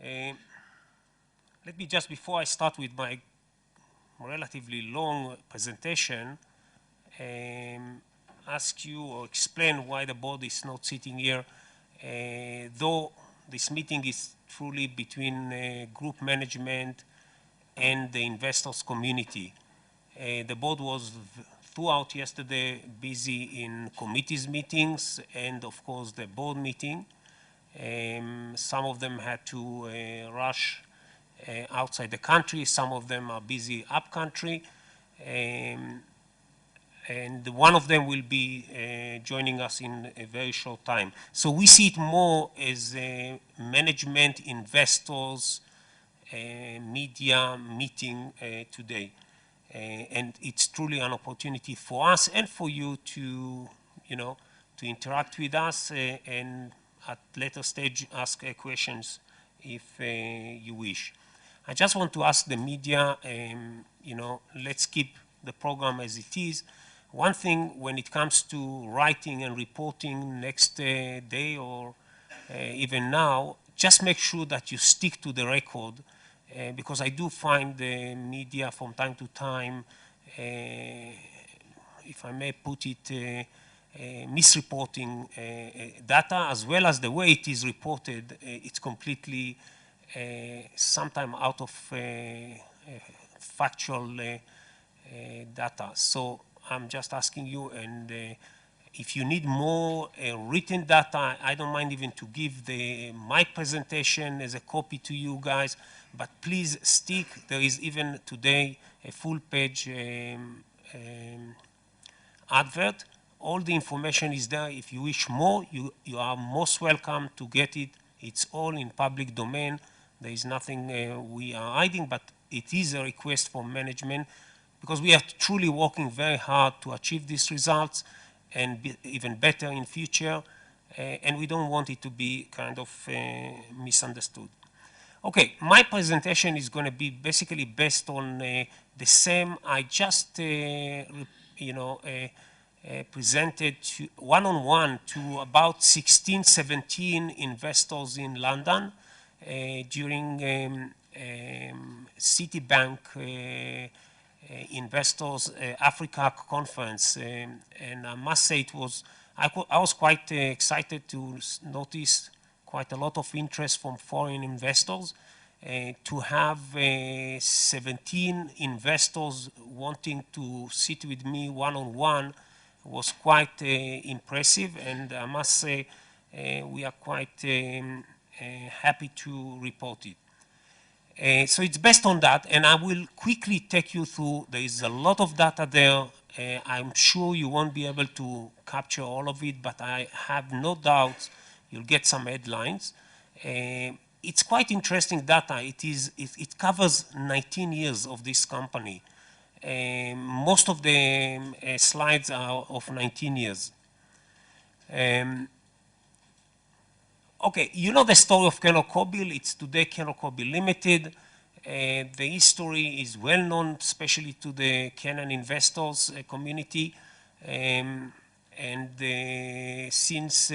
Uh, Let me just, before I start with my relatively long presentation, ask you or explain why the board is not sitting here, though this meeting is truly between group management and the investors community. The board was throughout yesterday busy in committees meetings and of course the board meeting. Some of them had to rush outside the country. Some of them are busy up country. And one of them will be joining us in a very short time. So we see it more as a management, investors, media meeting today. And it's truly an opportunity for us and for you to, to interact with us and at later stage ask questions if you wish. I just want to ask the media, let's keep the program as it is. One thing when it comes to writing and reporting next day or even now, just make sure that you stick to the record because I do find the media from time to time, if I may put it, misreporting data as well as the way it is reported. It's completely sometimes out of factual data. So I'm just asking you, and if you need more written data, I don't mind even to give my presentation as a copy to you guys, but please stick. There is even today a full page advert. All the information is there. If you wish more, you are most welcome to get it. It's all in public domain. There is nothing we are hiding, but it is a request from management because we are truly working very hard to achieve these results and be even better in future, and we don't want it to be kind of misunderstood. Okay, my presentation is going to be basically based on the same. I just, presented one-on-one to about 16, 17 investors in London during Citibank Investors Africa Conference. And I must say I was quite excited to notice quite a lot of interest from foreign investors. To have 17 investors wanting to sit with me one-on-one was quite impressive, and I must say we are quite happy to report it. So it's based on that, and I will quickly take you through. There is a lot of data there. I'm sure you won't be able to capture all of it, but I have no doubt you'll get some headlines. It's quite interesting data. It covers 19 years of this company. Most of the slides are of 19 years. Okay, you know the story of KenolKobil. It's today KenolKobil Limited. The history is well known, especially to the Kenyan investors community. And since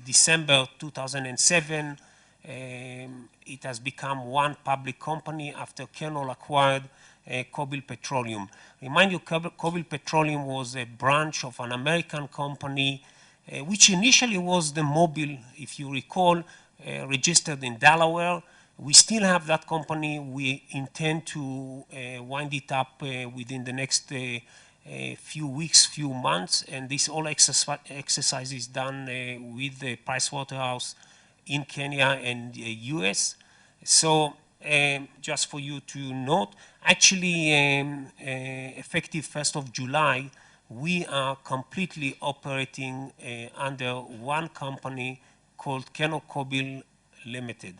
December 2007, it has become one public company after Kenol acquired Kobil Petroleum. Remind you, Kobil Petroleum was a branch of an American company, which initially was the Mobil, if you recall, registered in Delaware. We still have that company. We intend to wind it up within the next few weeks, few months, and this all exercise is done with the Pricewaterhouse in Kenya and US. So just for you to note, actually effective 1st of July, we are completely operating under one company called KenolKobil Limited.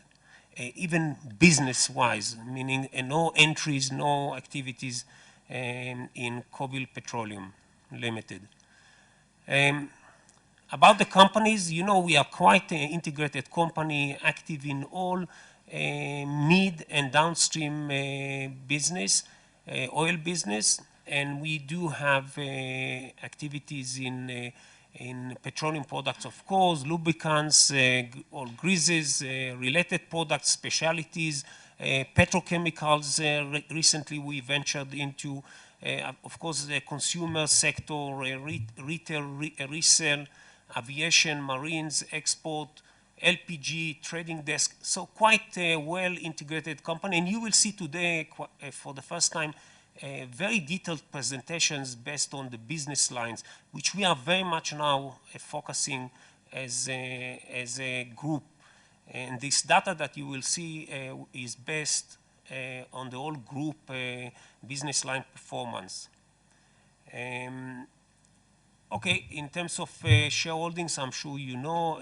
Even business-wise, meaning no entries, no activities in Kobil Petroleum Limited. About the companies, you know, we are quite an integrated company, active in all mid and downstream business, oil business, and we do have activities in in petroleum products, of course, lubricants, or greases, related products, specialties, petrochemicals. Recently, we ventured into, of course, the consumer sector, retail, resale, aviation, marines, export, LPG, trading desk. So quite a well-integrated company. And you will see today, for the first time, very detailed presentations based on the business lines, which we are very much now focusing as a group. And this data that you will see is based on the whole group business line performance. Okay, in terms of shareholdings, I'm sure you know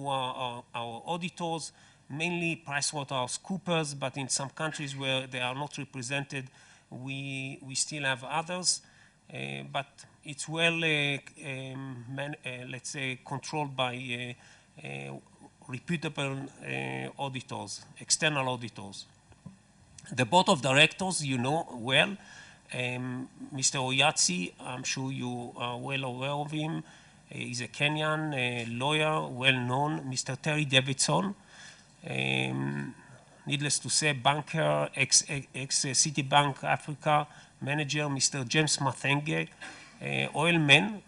our auditors, mainly PricewaterhouseCoopers, but in some countries where they are not represented, we still have others. But it's well, let's say, controlled by reputable auditors, external auditors. The board of directors, you know well. Mr. Oyatsi, I'm sure you are well aware of him. He's a Kenyan lawyer, well known. Mr. Terry Davidson, needless to say, banker, ex-Citibank Africa manager. Mr. James Mathenge, oil men.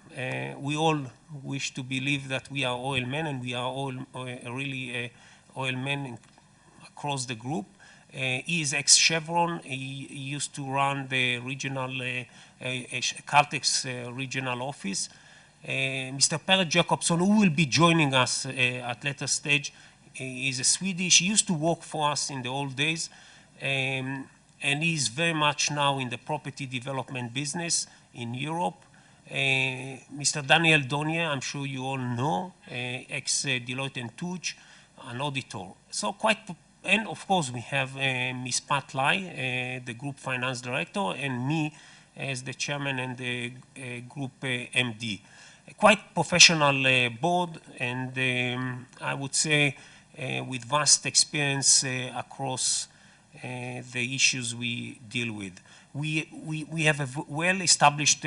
We all wish to believe that we are oil men, and we are all really oil men across the group. He is ex-Chevron. He used to run the regional, Caltech's regional office. Mr. Per Jacobson, who will be joining us at later stage, is a Swedish. He used to work for us in the old days, and he's very much now in the property development business in Europe. Mr. Daniel Donier, I'm sure you all know, ex-Deloitte and Touche, an auditor. So quite. And of course, we have Ms. Pat Lai, the group finance director, and me as the chairman and the group MD. Quite professional board, and I would say with vast experience across the issues we deal with. We have a well-established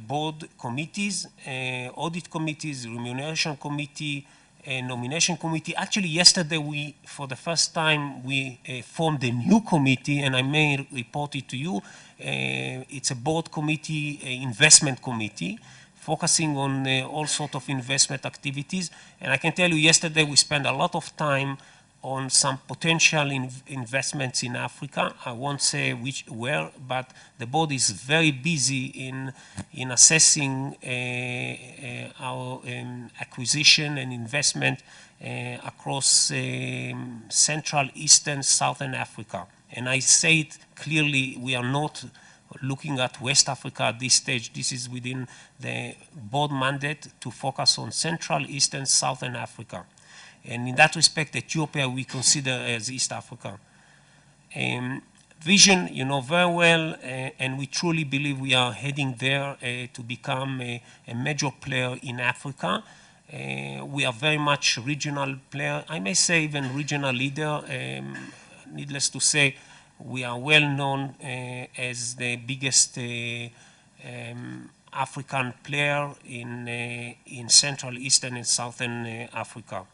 board committees, audit committees, remuneration committee, nomination committee. Actually, yesterday, for the first time, we formed a new committee, and I may report it to you. It's a board committee, investment committee, focusing on all sorts of investment activities. And I can tell you, yesterday, we spent a lot of time on some potential investments in Africa. I won't say where, but the board is very busy in assessing our acquisition and investment across Central, Eastern, Southern Africa. And I say it clearly, we are not looking at West Africa at this stage. This is within the board mandate to focus on Central, Eastern, Southern Africa. And in that respect, Ethiopia we consider as East Africa. Vision, you know very well, and we truly believe we are heading there to become a major player in Africa. We are very much regional player, I may say even regional leader. Needless to say, we are well known as the biggest African player in Central, Eastern, and Southern Africa.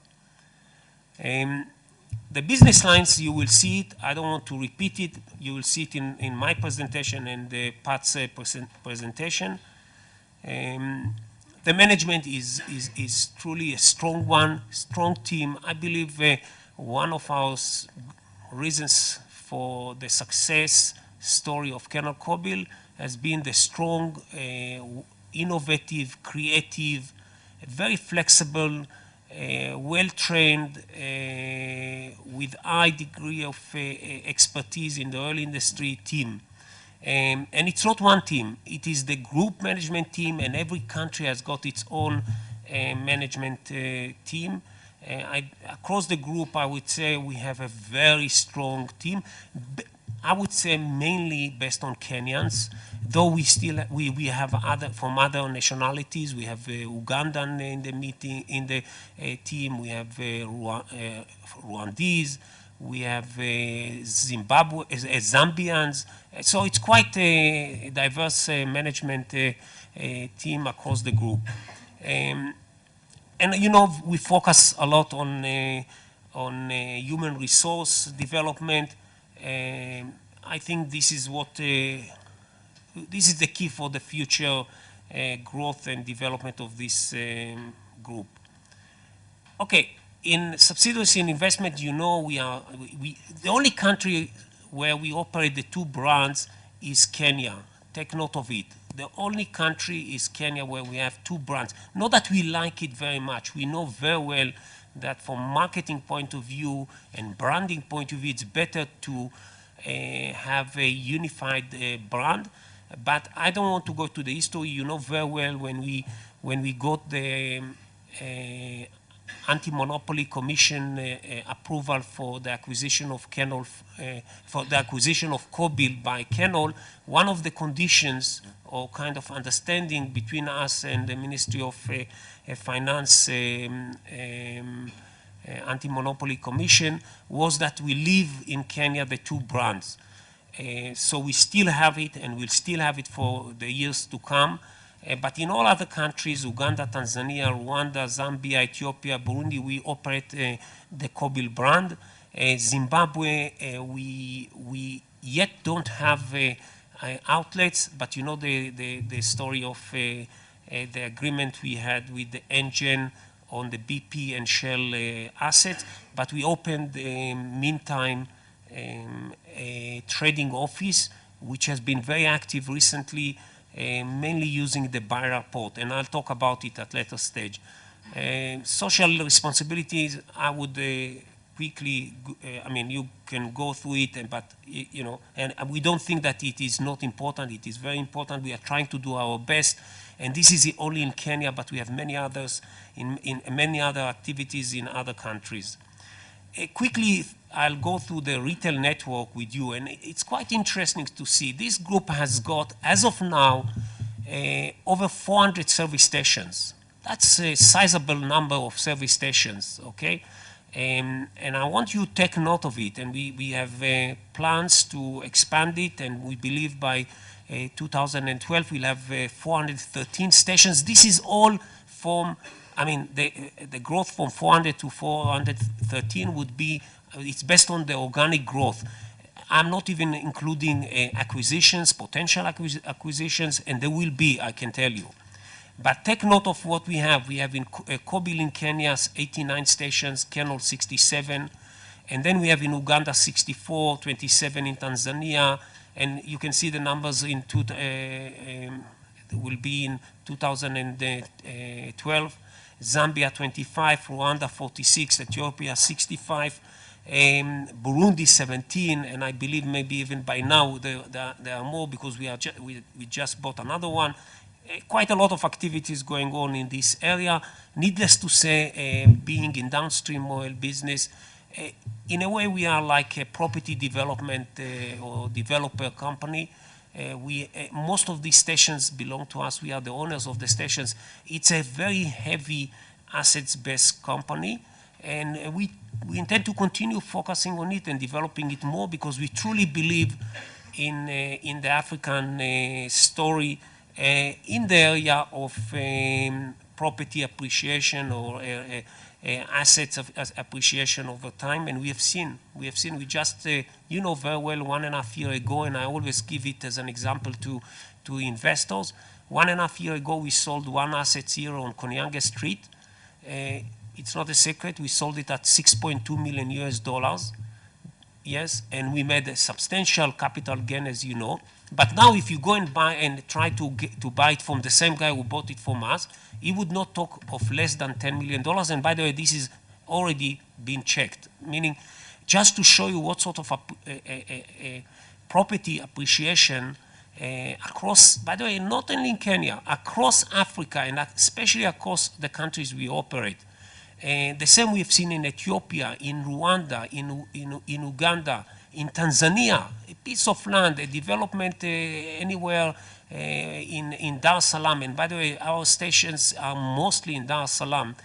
The business lines, you will see it. I don't want to repeat it. You will see it in my presentation and Pat's presentation. The management is truly a strong one, strong team. I believe one of our reasons for the success story of KenolKobil has been the strong, innovative, creative, very flexible, well-trained, with high degree of expertise in the oil industry team. And it's not one team. It is the group management team, and every country has got its own management team. Across the group, I would say we have a very strong team. I would say mainly based on Kenyans, though we have other from other nationalities. We have Ugandan in the team. We have Rwandese. We have Zambians. So it's quite a diverse management team across the group. And you know, we focus a lot on human resource development. I think this is what this is the key for the future growth and development of this group. Okay, in subsidiaries and investment, you know, the only country where we operate the two brands is Kenya. Take note of it. The only country is Kenya where we have two brands. Not that we like it very much. We know very well that from marketing point of view and branding point of view, it's better to have a unified brand. But I don't want to go to the history. You know very well when we got the Anti-Monopoly Commission approval for the acquisition of Kobil by Kenol, one of the conditions or kind of understanding between us and the Ministry of Finance Anti-Monopoly Commission was that we leave in Kenya the two brands. So we still have it and we'll still have it for the years to come. But in all other countries, Uganda, Tanzania, Rwanda, Zambia, Ethiopia, Burundi, we operate the Kobil brand. Zimbabwe, we yet don't have outlets, but you know the story of the agreement we had with the Engen on the BP and Shell assets. But we opened, meantime, a trading office, which has been very active recently, mainly using the Beira port, and I'll talk about it at later stage. Social responsibilities, I would quickly, I mean, you can go through it, but you know, and we don't think that it is not important. It is very important. We are trying to do our best, and this is only in Kenya, but we have many others in many other activities in other countries. Quickly, I'll go through the retail network with you, and it's quite interesting to see. This group has got, as of now, over 400 service stations. That's a sizable number of service stations, okay? And I want you to take note of it, and we have plans to expand it, and we believe by 2012 we'll have 413 stations. This is all from, I mean, the growth from 400 to 413 would be, it's based on the organic growth. I'm not even including acquisitions, potential acquisitions, and there will be, I can tell you. But take note of what we have. We have in Kobil in Kenya 89 stations, Kenol 67, and then we have in Uganda 64, 27 in Tanzania, and you can see the numbers in will be in 2012. Zambia 25, Rwanda 46, Ethiopia 65, Burundi 17, and I believe maybe even by now there are more because we just bought another one. Quite a lot of activities going on in this area. Needless to say, being in downstream oil business, in a way we are like a property development or developer company. Most of these stations belong to us. We are the owners of the stations. It's a very heavy assets-based company, and we intend to continue focusing on it and developing it more because we truly believe in the African story in the area of property appreciation or assets of appreciation over time, and we just, you know very well, 1.5 years ago, and I always give it as an example to investors. 1.5 years ago, we sold one asset here on Konyange Street. It's not a secret, we sold it at $6.2 million US. Yes, and we made a substantial capital gain, as you know. But now if you go and buy and try to buy it from the same guy who bought it from us, he would not talk of less than $10 million. And by the way, this is already been checked, meaning just to show you what sort of property appreciation across, by the way, not only in Kenya, across Africa, and especially across the countries we operate. The same we've seen in Ethiopia, in Rwanda, in Uganda, in Tanzania, a piece of land, a development anywhere in Dar es Salaam. And by the way, our stations are mostly in Dar es Salaam.